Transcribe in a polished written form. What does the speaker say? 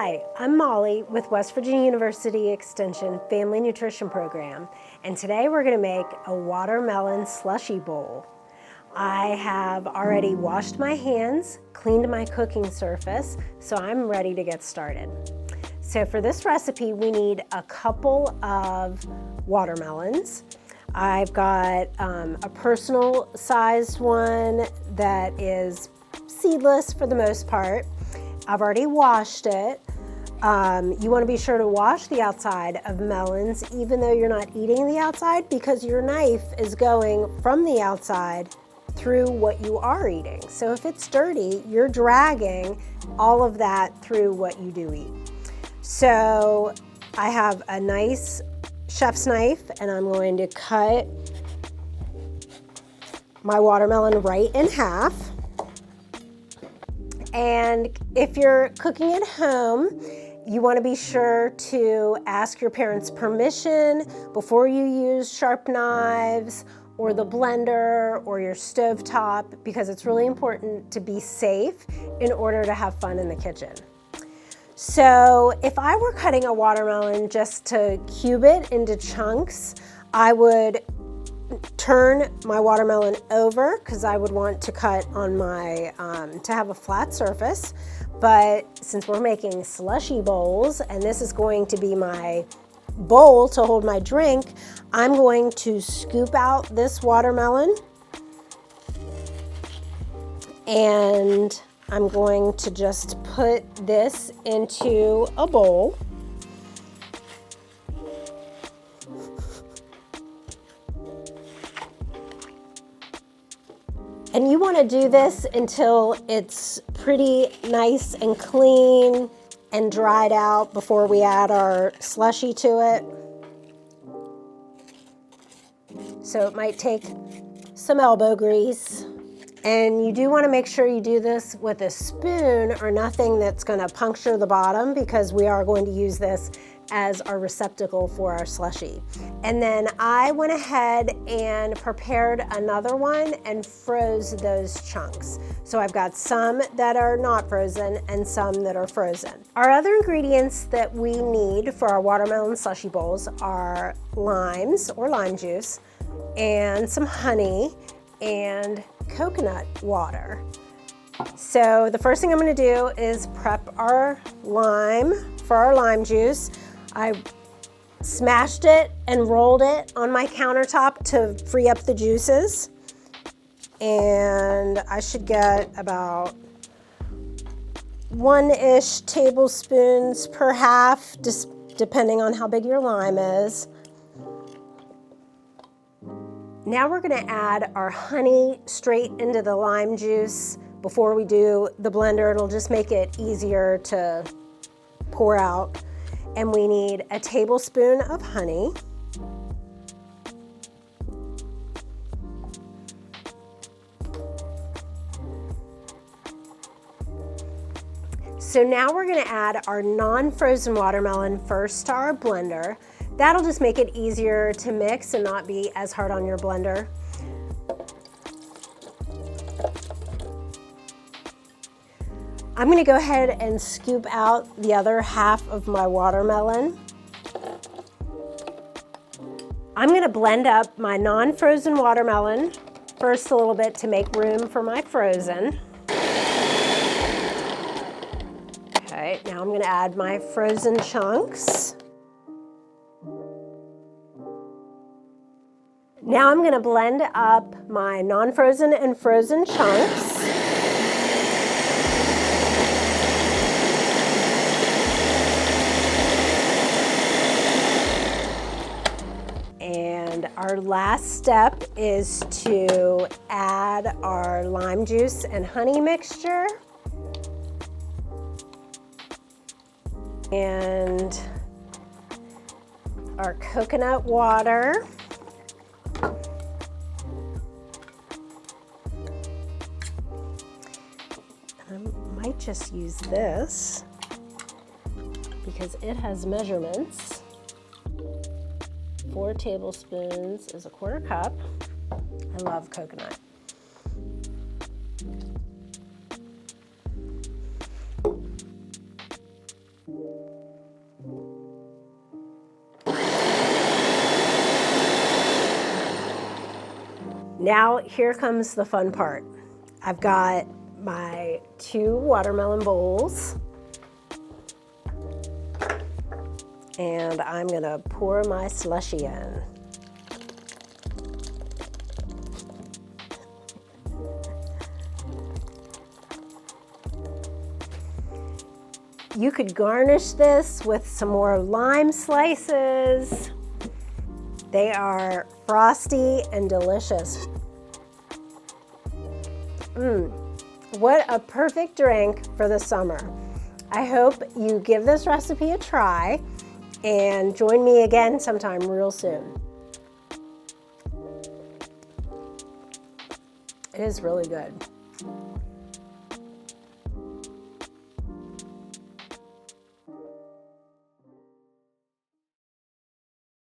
Hi, I'm Molly with West Virginia University Extension Family Nutrition Program, and today we're going to make a watermelon slushy bowl. I have already washed my hands, cleaned my cooking surface, so I'm ready to get started. So for this recipe, we need a couple of watermelons. I've got a personal sized one that is seedless for the most part. I've already washed it. You want to be sure to wash the outside of melons even though you're not eating the outside, because your knife is going from the outside through what you are eating. So if it's dirty, you're dragging all of that through what you do eat. So I have a nice chef's knife and I'm going to cut my watermelon right in half. And if you're cooking at home, you want to be sure to ask your parents' permission before you use sharp knives or the blender or your stovetop, because it's really important to be safe in order to have fun in the kitchen. So if I were cutting a watermelon just to cube it into chunks, I would turn my watermelon over because I would want to cut on my, to have a flat surface. But since we're making slushy bowls and this is going to be my bowl to hold my drink, I'm going to scoop out this watermelon and I'm going to just put this into a bowl. And you want to do this until it's pretty nice and clean and dried out before we add our slushy to it. So it might take some elbow grease. And you do want to make sure you do this with a spoon or nothing that's going to puncture the bottom, because we are going to use this as our receptacle for our slushy. And then I went ahead and prepared another one and froze those chunks. So I've got some that are not frozen and some that are frozen. Our other ingredients that we need for our watermelon slushy bowls are limes or lime juice and some honey and coconut water. So the first thing I'm going to do is prep our lime for our lime juice. I smashed it and rolled it on my countertop to free up the juices. And I should get about 1-ish tablespoons per half, just depending on how big your lime is. Now we're going to add our honey straight into the lime juice before we do the blender. It'll just make it easier to pour out. And we need a tablespoon of honey. So now we're going to add our non-frozen watermelon first to our blender. That'll just make it easier to mix and not be as hard on your blender. I'm going to go ahead and scoop out the other half of my watermelon. I'm going to blend up my non-frozen watermelon first a little bit to make room for my frozen. Okay, now I'm going to add my frozen chunks. Now I'm going to blend up my non-frozen and frozen chunks. And our last step is to add our lime juice and honey mixture. And our coconut water. And I might just use this because it has measurements. 4 tablespoons is a 1/4 cup. I love coconut. Now here comes the fun part. I've got my 2 watermelon bowls, and I'm gonna pour my slushy in. You could garnish this with some more lime slices. They are frosty and delicious. What a perfect drink for the summer. I hope you give this recipe a try and join me again sometime real soon. It is really good.